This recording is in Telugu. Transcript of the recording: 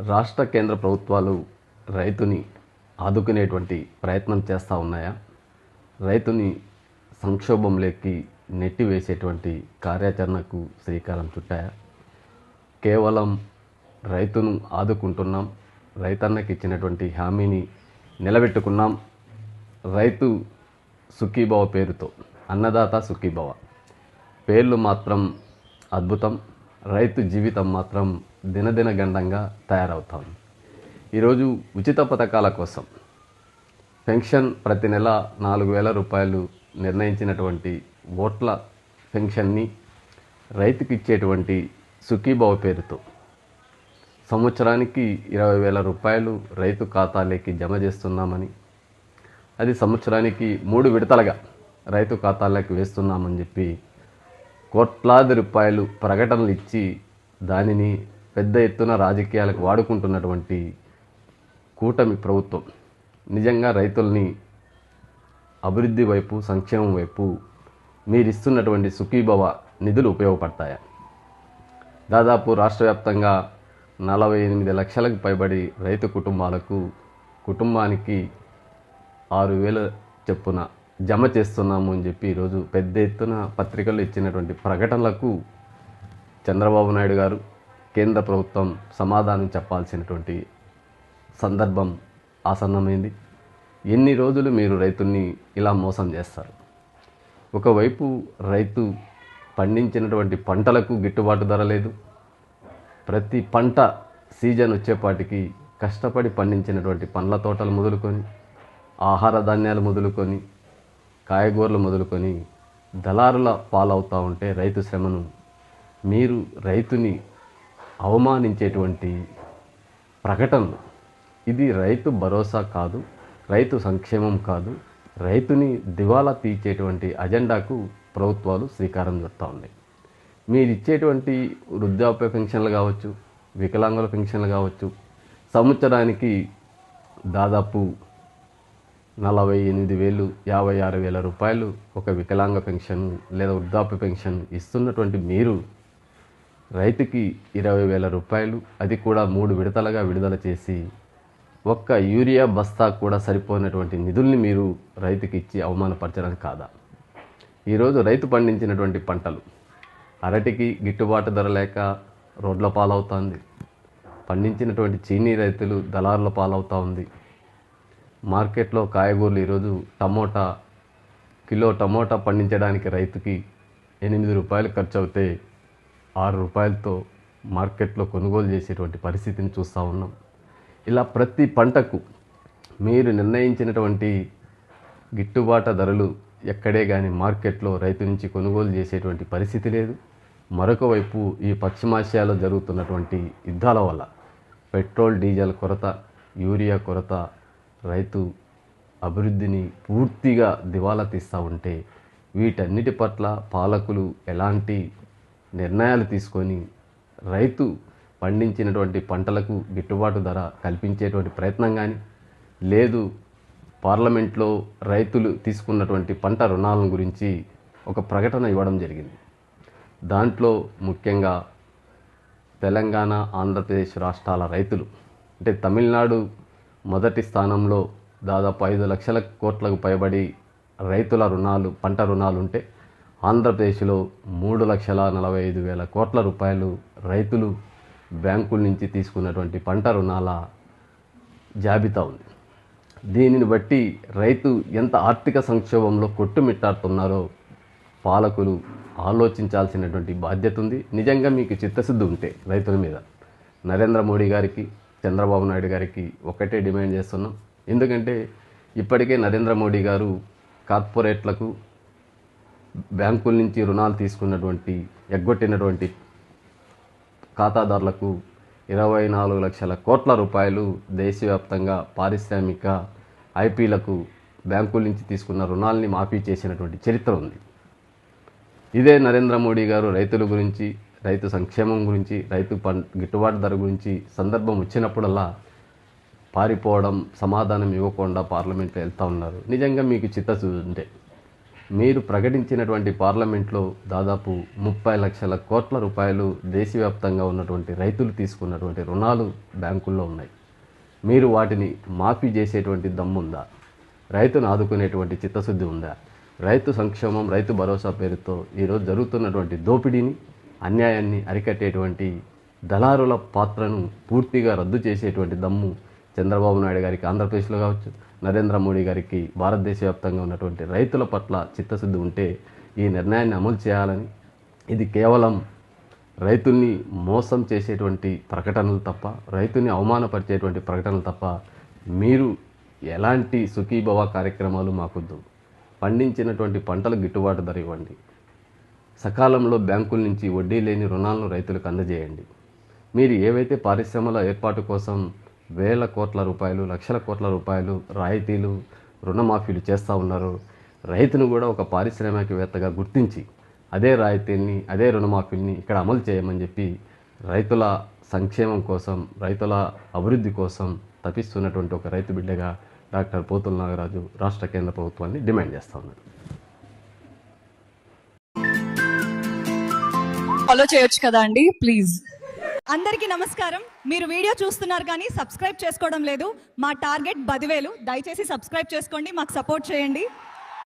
రాష్ట్ర కేంద్ర ప్రభుత్వాలు రైతుని ఆదుకునేటువంటి ప్రయత్నం చేస్తూ ఉన్నాయా? రైతుని సంక్షోభంలోకి నెట్టివేసేటువంటి కార్యాచరణకు శ్రీకారం చుట్టాయా? కేవలం రైతును ఆదుకుంటున్నాం, రైతన్నకి ఇచ్చినటువంటి హామీని నిలబెట్టుకున్నాం, రైతు సుఖీభవ పేరుతో అన్నదాత సుఖీభవ పేర్లు మాత్రం అద్భుతం, రైతు జీవితం మాత్రం దినదిన గండంగా తయారవుతాం. ఈరోజు ఉచిత పథకాల కోసం పెన్షన్ ప్రతి నెల 4,000 రూపాయలు నిర్ణయించినటువంటి ఓట్ల పెన్షన్ని రైతుకి ఇచ్చేటువంటి సుఖీభవ పేరుతో సంవత్సరానికి 20,000 రూపాయలు రైతు ఖాతాలోకి జమ చేస్తున్నామని, అది సంవత్సరానికి 3 విడతలుగా రైతు ఖాతాలోకి వేస్తున్నామని చెప్పి కోట్లాది రూపాయలు ప్రకటనలు ఇచ్చి దానిని పెద్ద ఎత్తున రాజకీయాలకు వాడుకుంటున్నటువంటి కూటమి ప్రభుత్వం నిజంగా రైతుల్ని అభివృద్ధి వైపు, సంక్షేమం వైపు మీరు ఇస్తున్నటువంటి సుఖీభవ నిధులు ఉపయోగపడతాయా? దాదాపు రాష్ట్ర వ్యాప్తంగా 48 లక్షలకు పైబడి రైతు కుటుంబాలకు కుటుంబానికి 6,000 చొప్పున జమ చేస్తున్నాము అని చెప్పి ఈరోజు పెద్ద ఎత్తున పత్రికల్లో ఇచ్చినటువంటి ప్రకటనలకు చంద్రబాబు నాయుడు గారు, కేంద్ర ప్రభుత్వం సమాధానం చెప్పాల్సినటువంటి సందర్భం ఆసన్నమైంది. ఎన్ని రోజులు మీరు రైతుల్ని ఇలా మోసం చేస్తారు? ఒకవైపు రైతు పండించినటువంటి పంటలకు గిట్టుబాటు ధర లేదు. ప్రతి పంట సీజన్ వచ్చేపాటికి కష్టపడి పండించినటువంటి పండ్ల తోటలు మొదలుకొని, ఆహార ధాన్యాలు మొదలుకొని, కాయగూరలు మొదలుకొని దళారుల పాలవుతూ ఉంటే రైతు శ్రమను మీరు రైతుని అవమానించేటువంటి ప్రకటనలు, ఇది రైతు భరోసా కాదు, రైతు సంక్షేమం కాదు, రైతుని దివాలా తీర్చేటువంటి అజెండాకు ప్రభుత్వాలు శ్రీకారం చుడతా ఉన్నాయి. మీరు ఇచ్చేటువంటి వృద్ధాప్య పెన్షన్లు కావచ్చు, వికలాంగుల పెన్షన్లు కావచ్చు, సంవత్సరానికి దాదాపు 48,000, 56,000 రూపాయలు ఒక వికలాంగ పెన్షన్ లేదా వృద్ధాప్య పెన్షన్ ఇస్తున్నటువంటి మీరు రైతుకి 20,000 రూపాయలు, అది కూడా 3 విడతలుగా విడుదల చేసి ఒక్క యూరియా బస్తా కూడా సరిపోయినటువంటి నిధుల్ని మీరు రైతుకి ఇచ్చి అవమానపరచడం కాదా? ఈరోజు రైతు పండించినటువంటి పంటలు అరటికి గిట్టుబాటు ధర లేక రోడ్ల పాలవుతుంది, పండించినటువంటి చీనీ రైతులు దళారుల పాలవుతూ ఉంది. మార్కెట్లో కాయగూరలు ఈరోజు కిలో టమోటా పండించడానికి రైతుకి 8 రూపాయలు ఖర్చు అవుతే 6 రూపాయలతో మార్కెట్లో కొనుగోలు చేసేటువంటి పరిస్థితిని చూస్తూ ఉన్నాం. ఇలా ప్రతి పంటకు మీరు నిర్ణయించినటువంటి గిట్టుబాటు ధరలు ఎక్కడే కానీ మార్కెట్లో రైతు నుంచి కొనుగోలు చేసేటువంటి పరిస్థితి లేదు. మరొక వైపు ఈ పశ్చిమాసియాలో జరుగుతున్నటువంటి యుద్ధాల వల్ల పెట్రోల్, డీజిల్ కొరత, యూరియా కొరత రైతు అభివృద్ధిని పూర్తిగా దివాలా తీస్తూ ఉంటే వీటన్నిటి పట్ల పాలకులు ఎలాంటి నిర్ణయాలు తీసుకొని రైతు పండించినటువంటి పంటలకు గిట్టుబాటు ధర కల్పించేటువంటి ప్రయత్నం కానీ లేదు. పార్లమెంట్లో రైతులు తీసుకున్నటువంటి పంట రుణాల గురించి ఒక ప్రకటన ఇవ్వడం జరిగింది. దాంట్లో ముఖ్యంగా తెలంగాణ, ఆంధ్రప్రదేశ్ రాష్ట్రాల రైతులు, అంటే తమిళనాడు మొదటి స్థానంలో దాదాపు 5 లక్షల కోట్లకు పైబడి రైతుల రుణాలు, పంట రుణాలు ఉంటే ఆంధ్రప్రదేశ్లో 3,45,000 కోట్ల రూపాయలు రైతులు బ్యాంకుల నుంచి తీసుకున్నటువంటి పంట రుణాల జాబితా ఉంది. దీనిని బట్టి రైతు ఎంత ఆర్థిక సంక్షోభంలో కొట్టుమిట్టాడుతున్నారో పాలకులు ఆలోచించాల్సినటువంటి బాధ్యత ఉంది. నిజంగా మీకు చిత్తశుద్ధి ఉంటే రైతుల మీద నరేంద్ర మోడీ గారికి, చంద్రబాబు నాయుడు గారికి ఒకటే డిమాండ్ చేస్తున్నాం. ఎందుకంటే ఇప్పటికే నరేంద్ర మోడీ గారు కార్పొరేట్లకు బ్యాంకుల నుంచి రుణాలు తీసుకున్నటువంటి ఎగ్గొట్టినటువంటి ఖాతాదారులకు 24 లక్షల కోట్ల రూపాయలు దేశవ్యాప్తంగా పారిశ్రామిక ఐపీలకు బ్యాంకుల నుంచి తీసుకున్న రుణాలని మాఫీ చేసినటువంటి చరిత్ర ఉంది. ఇదే నరేంద్ర మోడీ గారు రైతుల గురించి, రైతు సంక్షేమం గురించి, రైతు గిట్టుబాటు ధర గురించి సందర్భం వచ్చినప్పుడల్లా పారిపోవడం, సమాధానం ఇవ్వకుండా పార్లమెంట్లో వెళ్తూ ఉన్నారు. నిజంగా మీకు చిత్తశుద్ధి ఉంటే మీరు ప్రకటించినటువంటి పార్లమెంట్లో దాదాపు 30 లక్షల కోట్ల రూపాయలు దేశవ్యాప్తంగా ఉన్నటువంటి రైతులు తీసుకున్నటువంటి రుణాలు బ్యాంకుల్లో ఉన్నాయి. మీరు వాటిని మాఫీ చేసేటువంటి దమ్ముందా? రైతును ఆదుకునేటువంటి చిత్తశుద్ధి ఉందా? రైతు సంక్షేమం, రైతు భరోసా పేరుతో ఈరోజు జరుగుతున్నటువంటి దోపిడీని, అన్యాయాన్ని అరికట్టేటువంటి దళారుల పాత్రను పూర్తిగా రద్దు చేసేటువంటి దమ్ము చంద్రబాబు నాయుడు గారికి ఆంధ్రప్రదేశ్లో కావచ్చు, నరేంద్ర మోడీ గారికి భారతదేశ వ్యాప్తంగా ఉన్నటువంటి రైతుల పట్ల చిత్తశుద్ధి ఉంటే ఈ నిర్ణయాన్ని అమలు చేయాలని, ఇది కేవలం రైతుల్ని మోసం చేసేటువంటి ప్రకటనలు తప్ప, రైతుని అవమానపరిచేటువంటి ప్రకటనలు తప్ప మీరు ఎలాంటి సుఖీభవ కార్యక్రమాలు మాకొద్దు. పండించినటువంటి పంటలు గిట్టుబాటు ధర ఇవ్వండి. సకాలంలో బ్యాంకుల నుంచి వడ్డీ లేని రుణాలను రైతులకు అందజేయండి. మీరు ఏవైతే పారిశ్రమల ఏర్పాటు కోసం వేల కోట్ల రూపాయలు, లక్షల కోట్ల రూపాయలు రాయితీలు, రుణమాఫీలు చేస్తూ ఉన్నారో, రైతును కూడా ఒక పారిశ్రామికవేత్తగా గుర్తించి అదే రాయితీల్ని, అదే రుణమాఫీల్ని ఇక్కడ అమలు చేయమని చెప్పి రైతుల సంక్షేమం కోసం, రైతుల అభివృద్ధి కోసం తపిస్తున్నటువంటి ఒక రైతు బిడ్డగా డాక్టర్ పోతుల నాగరాజు రాష్ట్ర కేంద్ర ప్రభుత్వాన్ని డిమాండ్ చేస్తూ ఉన్నారు. ఫాలో చేయొచ్చు కదా అండి, ప్లీజ్. అందరికీ నమస్కారం. మీరు వీడియో చూస్తున్నారు కానీ సబ్స్క్రైబ్ చేసుకోవడం లేదు. మా టార్గెట్ 10,000. దయచేసి సబ్స్క్రైబ్ చేసుకోండి, మాకు సపోర్ట్ చేయండి.